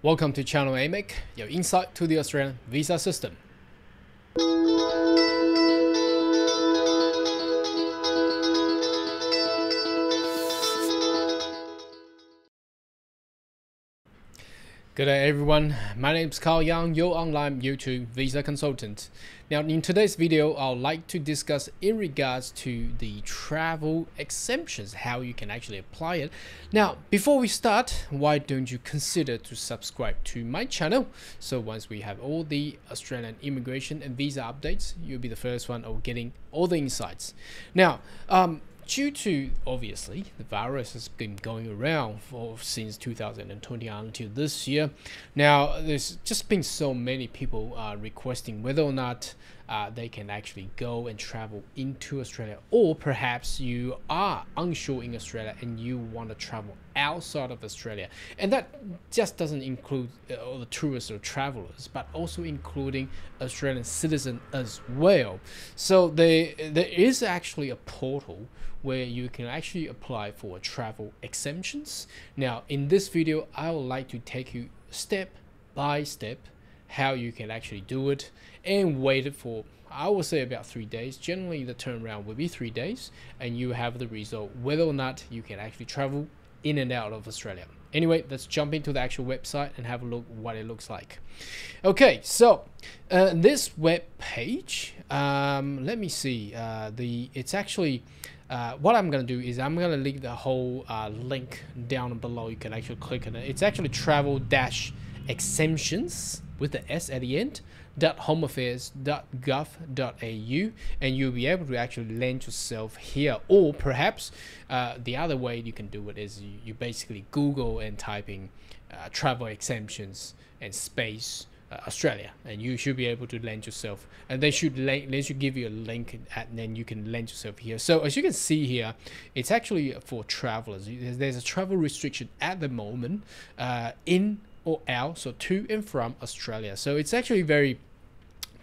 Welcome to Channel AMEC, your insight to the Australian visa system. Good day everyone, my name is Carl Young, your online YouTube visa consultant. Now in today's video, I'd like to discuss in regards to the travel exemptions, how you can actually apply it. Now before we start, why don't you consider to subscribe to my channel, so once we have all the Australian immigration and visa updates, you'll be the first one of getting all the insights. Now due to, obviously, the virus has been going around since 2020 until this year. Now, there's just been so many people requesting whether or not they can actually go and travel into Australia, or perhaps you are unsure in Australia and you want to travel outside of Australia. And that just doesn't include all the tourists or travelers, but also including Australian citizens as well. So there is actually a portal where you can actually apply for travel exemptions. Now in this video, I would like to take you step by step how you can actually do it, and wait for, I would say, about 3 days. Generally the turnaround will be 3 days, and you have the result whether or not you can actually travel in and out of Australia. Anyway, let's jump into the actual website and have a look what it looks like. Okay, so this web page, let me see, it's actually what I'm going to do is I'm going to leave the whole link down below. You can actually click on it. It's actually travel-exemptions with the S at the end .homeaffairs.gov.au, and you'll be able to actually land yourself here. Or perhaps the other way you can do it is you basically Google and typing travel exemptions and space Australia, and you should be able to land yourself, and they should give you a link, and then you can land yourself here. So as you can see here, it's actually for travelers. There's a travel restriction at the moment, in or out, so to and from Australia. So it's actually very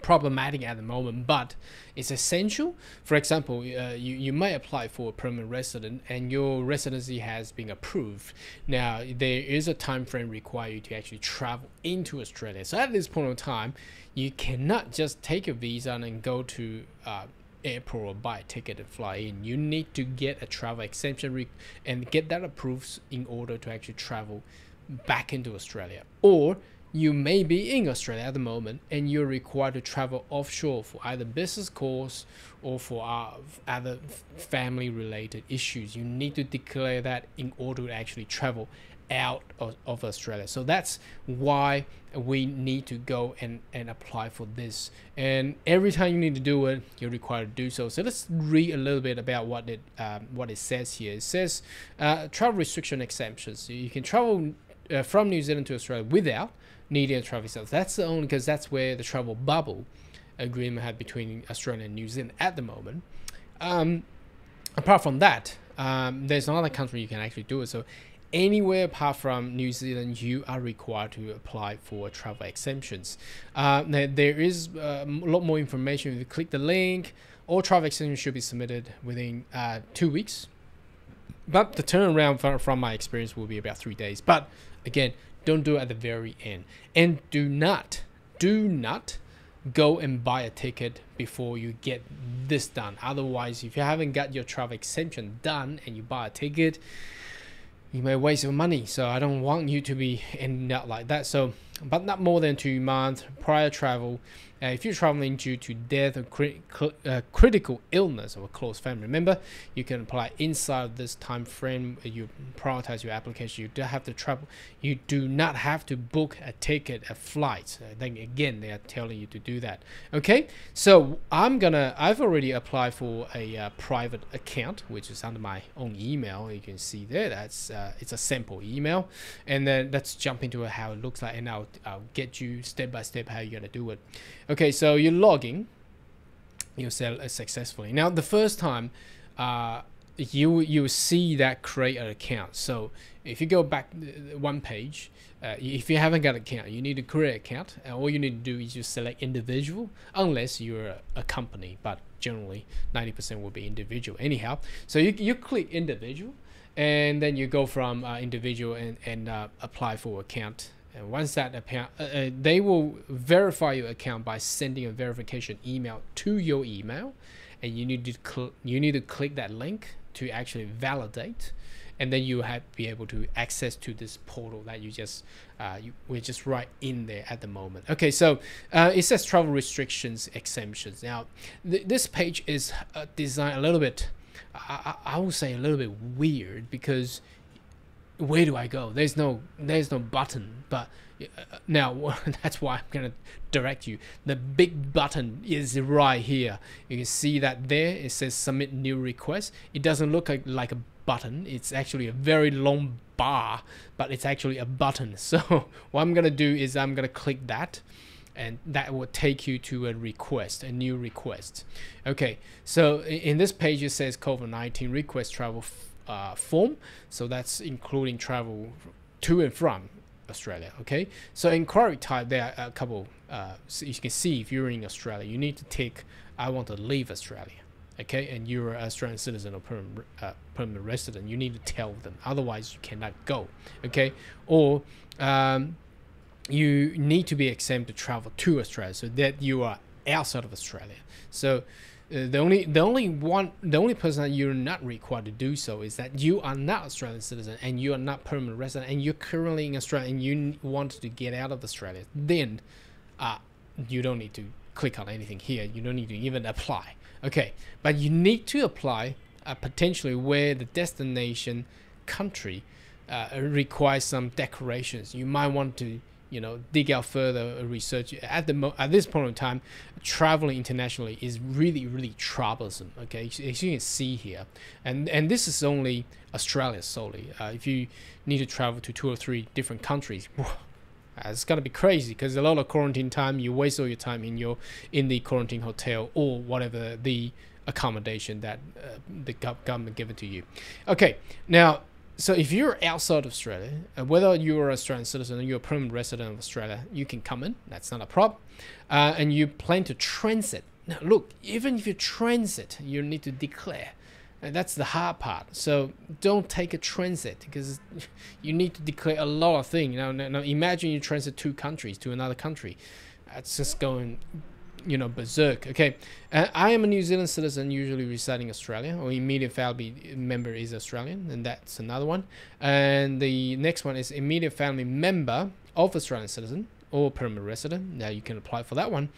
problematic at the moment, but it's essential. For example, you may apply for a permanent resident and your residency has been approved. Now there is a time frame required you to actually travel into Australia. So at this point in time, you cannot just take a visa and go to airport or buy a ticket and fly in. You need to get a travel exemption and get that approved in order to actually travel back into Australia. Or you may be in Australia at the moment and you're required to travel offshore for either business calls or for other family related issues. You need to declare that in order to actually travel out of Australia. So that's why we need to go and apply for this, and every time you need to do it, you're required to do so. So let's read a little bit about what it says here. It says travel restriction exemptions. So you can travel from New Zealand to Australia without needing a travel visa. That's the only, because that's where the travel bubble agreement had between Australia and New Zealand at the moment. Apart from that, there's another country you can actually do it. So anywhere apart from New Zealand, you are required to apply for travel exemptions. There is a lot more information. If you click the link, all travel exemptions should be submitted within 2 weeks. But the turnaround from my experience will be about 3 days. But again, don't do it at the very end. And do not go and buy a ticket before you get this done. Otherwise, if you haven't got your travel exemption done and you buy a ticket, you may waste your money. So I don't want you to be ending up like that. So, but not more than 2 months prior travel. If you're traveling due to death or critical illness of a close family member, you can apply inside this time frame. You prioritize your application. You don't have to travel. You do not have to book a ticket, a flight. Then again, they are telling you to do that. Okay, so I've already applied for a private account, which is under my own email. You can see there. That's it's a sample email, and then let's jump into how it looks like, and I'll get you step by step how you're gonna do it. Okay, so you're logging yourself successfully. Now the first time you see that create an account. So if you go back one page, if you haven't got an account, you need to create an account. All you need to do is just select individual, unless you're a company, but generally 90% will be individual anyhow. So you click individual, and then you go from individual and apply for account. And once that account, they will verify your account by sending a verification email to your email, and you need to click that link to actually validate, and then you have be able to access to this portal that we're just right in there at the moment. Okay, so it says travel restrictions exemptions. Now this page is designed a little bit, I would say a little bit weird, because where do I go? There's no button, but now that's why I'm gonna direct you. The big button is right here. You can see that there it says submit new request. It doesn't look like a button. It's actually a very long bar, but it's actually a button. So what I'm gonna do is I'm gonna click that, and that will take you to a request, a new request. Okay, so in this page it says COVID-19 request travel form, so that's including travel to and from Australia. Okay, so inquiry type, there are a couple. So you can see if you're in Australia, you need to tick I want to leave Australia. Okay, and you're an Australian citizen or permanent resident, you need to tell them, otherwise you cannot go. Okay, or you need to be exempt to travel to Australia, so that you are outside of Australia. So the only person that you're not required to do so is that you are not Australian citizen and you are not permanent resident and you're currently in Australia and you want to get out of Australia. Then you don't need to click on anything here. You don't need to even apply. Okay, but you need to apply potentially where the destination country requires some declarations. You might want to dig out further research. At this point in time, traveling internationally is really troublesome. Okay, as you can see here, and this is only Australia solely. If you need to travel to 2 or 3 different countries, it's gonna be crazy, because a lot of quarantine time, you waste all your time in the quarantine hotel or whatever the accommodation that the government given to you. Okay, now, so if you're outside of Australia, whether you're an Australian citizen or you're a permanent resident of Australia, you can come in. That's not a problem. And you plan to transit. Now, look, even if you transit, you need to declare. And that's the hard part. So don't take a transit, because you need to declare a lot of things. Now imagine you transit 2 countries to another country. That's just going berserk. Okay, I am a New Zealand citizen, usually residing in Australia, or immediate family member is Australian, and that's another one. And the next one is immediate family member of Australian citizen or permanent resident. Now you can apply for that one.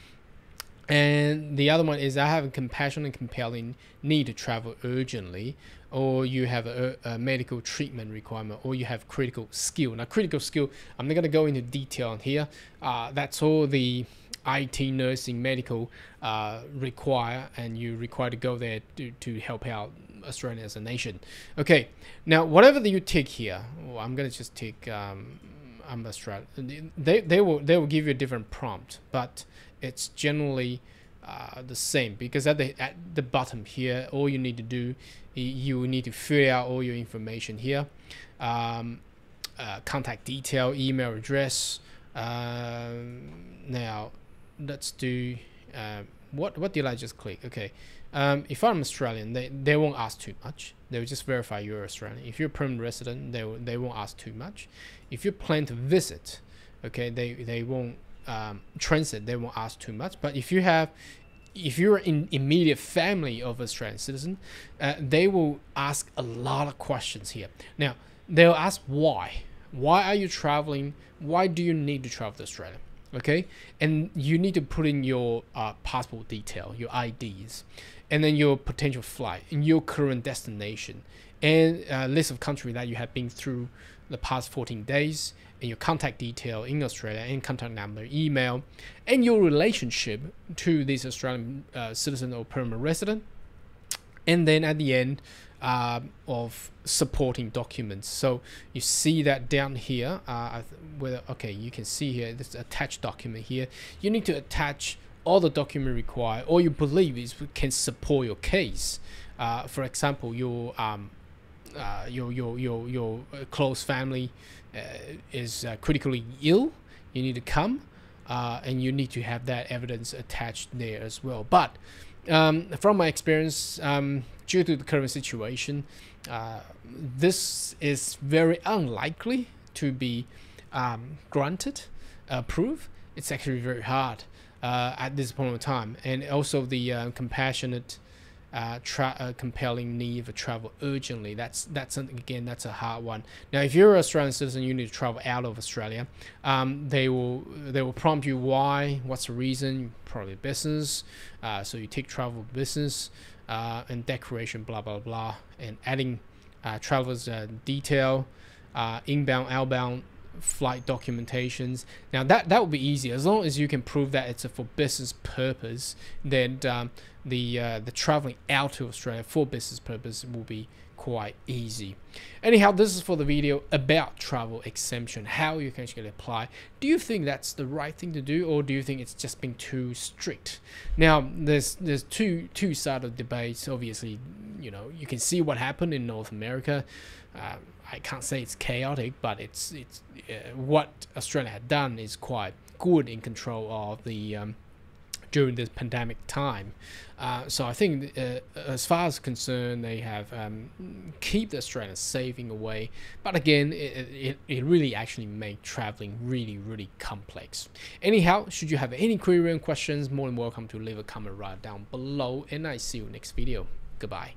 And the other one is I have a compassionate and compelling need to travel urgently, or you have a medical treatment requirement, or you have critical skill. Now critical skill, I'm not going to go into detail on here. That's all the IT, nursing, medical require, and you require to go there to help out Australia as a nation. Okay, now whatever that you tick here, I'm gonna just tick I'm Australian. They will give you a different prompt, but it's generally the same, because at the bottom here, all you need to do, you need to fill out all your information here, contact detail, email address. Now let's do what did I just click? Okay, if I'm Australian, they won't ask too much. They will just verify you're Australian. If you're a permanent resident, they won't ask too much. If you plan to visit, okay, they won't transit, they won't ask too much. But if you're in immediate family of Australian citizen, they will ask a lot of questions here. Now they'll ask why are you traveling, why do you need to travel to Australia? Okay, and you need to put in your passport detail, your IDs, and then your potential flight and your current destination, and a list of countries that you have been through the past 14 days, and your contact detail in Australia, and contact number, email, and your relationship to this Australian citizen or permanent resident. And then at the end of supporting documents. So you see that down here, okay, you can see here this attached document here. You need to attach all the document required, or you believe is can support your case. For example, your close family is critically ill. You need to come, and you need to have that evidence attached there as well. But from my experience, due to the current situation, this is very unlikely to be granted, approved, it's actually very hard at this point in time. And also the compassionate, compelling need for travel urgently. That's again, that's a hard one. Now, if you're an Australian citizen, you need to travel out of Australia. They will prompt you why, what's the reason, probably business. So you tick travel business and declaration, blah blah blah, and adding travelers detail, inbound, outbound flight documentations. Now that would be easy as long as you can prove that it's for business purpose. Then the traveling out to Australia for business purpose will be quite easy. Anyhow, this is for the video about travel exemption, how you can actually apply. Do you think that's the right thing to do, or do you think it's just being too strict? Now, there's two sides of debates. Obviously, you know, you can see what happened in North America. I can't say it's chaotic, but it's what Australia had done is quite good in control of the during this pandemic time. So I think as far as concerned, they have keep the Australians safe in a way. But again, it really actually make traveling really complex. Anyhow, should you have any query and questions, more than welcome to leave a comment right down below. And I see you next video. Goodbye.